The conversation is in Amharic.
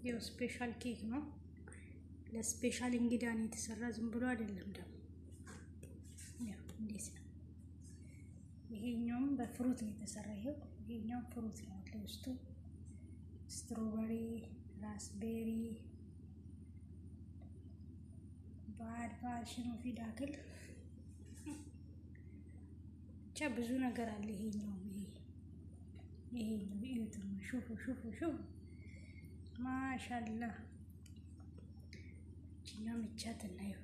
ያው ስፔሻል ኬክ ነው ለስፔሻል እንግዳ ነው የተሰራ ዝም ብሎ አይደለም ደግሞ ያው እንዴት ነው ይሄኛውም በፍሩት ነው የተሰራው ይሄኛው ፍሩት ነው ለውስጡ ስትሮበሪ ራስቤሪ ባድ ሽኖ ፊዳክል ብቻ ብዙ ነገር አለ ይሄኛው ይሄኛው ሹፉ ማሻአላህ ቺና ምቻት እናየው